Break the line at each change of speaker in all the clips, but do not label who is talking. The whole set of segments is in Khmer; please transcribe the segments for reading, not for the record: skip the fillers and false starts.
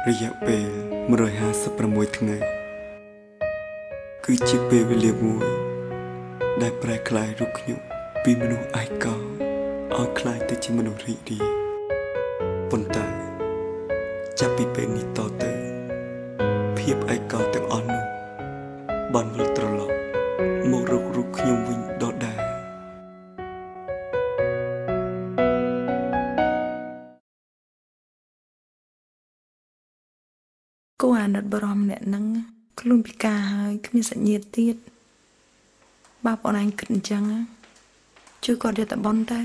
ระยะពេល156ថ្ងៃគឺជាពេលវេលាមួយដែលប្រែក្លាយរូបខ្ញុំពីមនុស្សឯកោឲ្យក្លាយទៅជាមនុស្សរីករាយប៉ុន្តែចាប់ពីពេលនេះតទៅភាពឯកោទាំងអស់នោះបានវិលត្រឡប់មករករូបខ្ញុំវិញដដែល
គួរអាណិតបរមម្នាក់ហ្នឹងខ្លួនពិការហើយគ្មានសញ្ញាទៀតបើបងឯងគិតអញ្ចឹងជួយគាត់យកតបនទៅ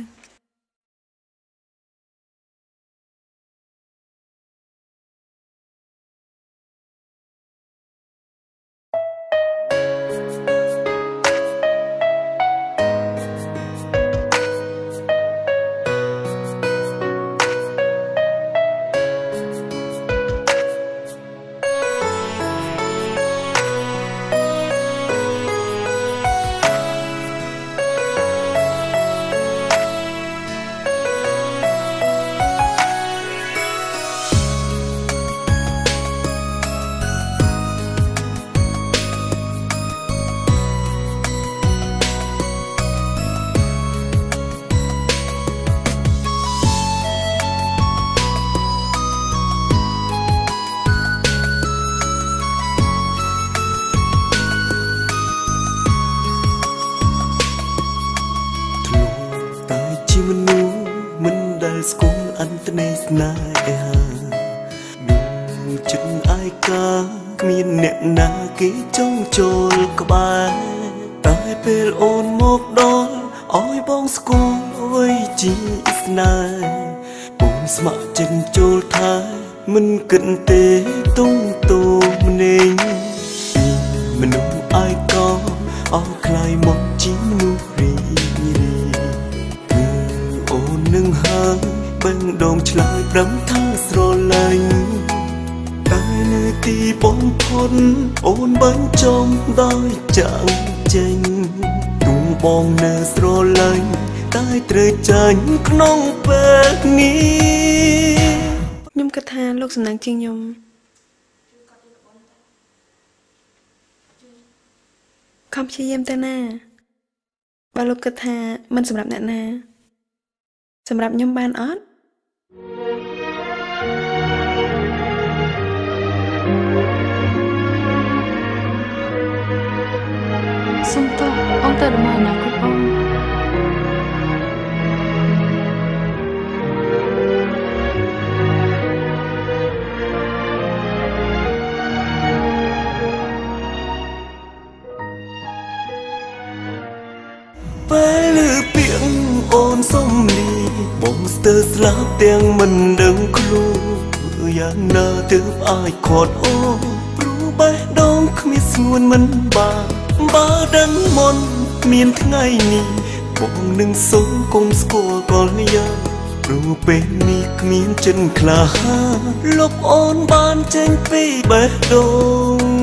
មិនដែលស្គាល់អន្តនេស្នេហាដូចចិត្តឯកាគ្មានអ្នកណាគេចង់ចូលក្បែរតែពេលអូនមកដល់ឲ្យបងស្គាល់អ្វីជាស្នេហ៍អូនស្ម័គ្រចិត្តចូលថាមិនគិតទេទុំតូម្នេញមនុស្សឯកោឲ្យคล้ายមកជាមនុស្សរីនឹងហើយបេះដូងឆ្លើយប្រំថាស្រឡាញ់តែនៅទីបំផុតអូនបាញ់ចំដោយចាក់ចេញទុំបងនៅស្រឡាញ់តែត្រូវចាញ់ក្នុងពេលនេះ
ខ្ញុំគិតថាលោកសំណាងជាងខ្ញុំខំព្យាយាមទៅណាបើលោកគិតថាមិនសម្រាប់អ្នកណាសម្រាប់ខ្ញុំបានអត់សុំតោះអូនទៅដំណើរណាគ្រប់អូន
ពេលឮពាក្យអូនសុំលីបងស្ទើរស្លាប់ទាំងមិនដឹងខ្លួនយ៉ាងណាទើបអាចខាត់អូនព្រោះបេះដូងគ្មានស្ងួនមិនបើដឹងមុនមានថ្ងៃនេះបងនឹងសុំគុំស្គាល់កលយ៉ាងព្រោះពេលនេះគ្មានចិនក្លាហាលុបអូនបានចេញពីបេះដូង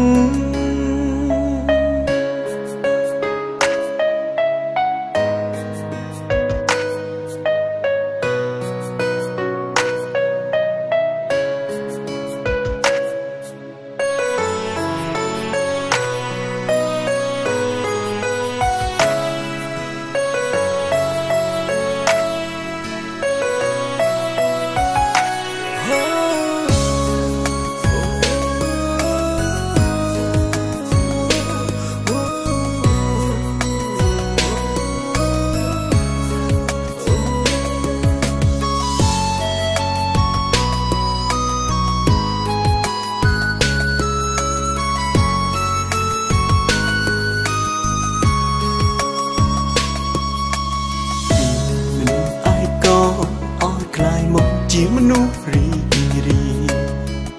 ជាមនុស្សរីករាយ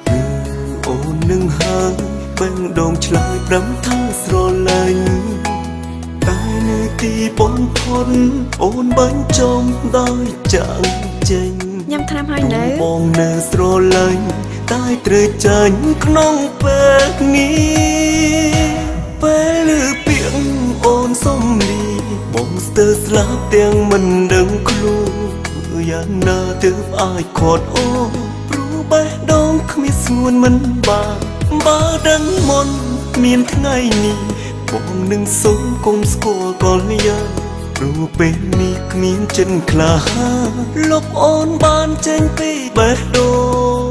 គឺអូននឹងហើយបេះដូងឆ្លើយប្រំថាស្រឡាញ់តែនៅទីបំផុតអូនបាញ់ចំដោយចាក់ចេញ
ញ៉ាំថ្នាំហើយនៅ
បងនៅស្រឡាញ់តែត្រូវចាញ់ក្នុងពេលនេះពេលឮពាក្យអូនសុំលីបងស្ទើរស្លាប់ទាំងមិនដឹងខ្លួនយ៉ាងណាទើបអាចខាត់អូព្រោះបេះដូងគ្មាន ស្ងួនមិនបើដឹងមុនមានថ្ងៃនេះបងនឹងសូមគុំស្គាល់កលយាព្រោះពេលនេះគ្មានចិនក្លាលុបអូនបានចេញពីបេះដូង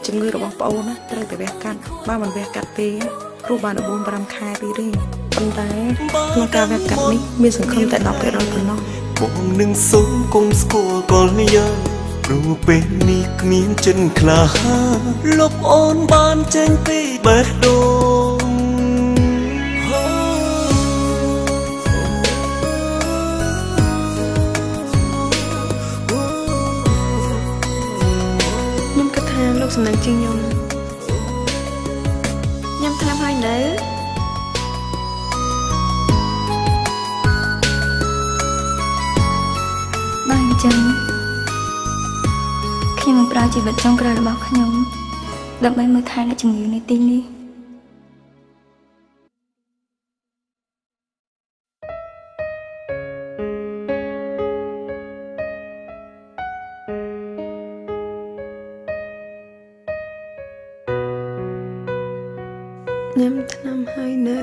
ជំងឺរបស់ប្អូនណាត្រូវតែវះកាត់បើមិនវះកាត់ទេគ្រូបាន14 5 ខែពីទេប៉ុន្តែក្នុងការវះកាត់នេះមានសង្ឃឹមតែ10%ប៉ុណ្ណោះ
បងនឹងសូមគុំស្គាល់កលយាព្រោះពេលនេះគ្មានចិនក្លាលុបអូនបានចេញពីបេះដូង
ខ្ញុំគិតថាលោកសំណាងជាងខ្ញុំញ៉ាំថ្នាំហើយនៅ
បើអញ្ចឹងខ្ញុំនឹងប្រើជីវិតចុងក្រោយរបស់ខ្ញុំដើម្បីមើលថែអ្នកជំងឺនៅទីនេះ
ញ៉ាំថ្នាំហើយនៅ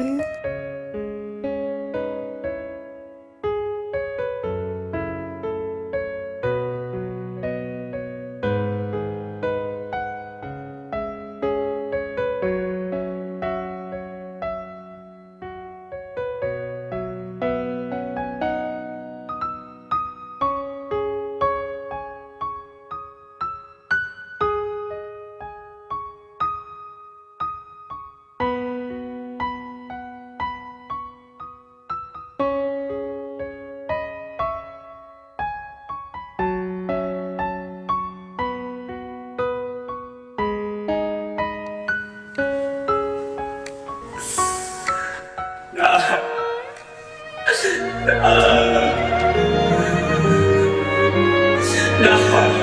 Nah.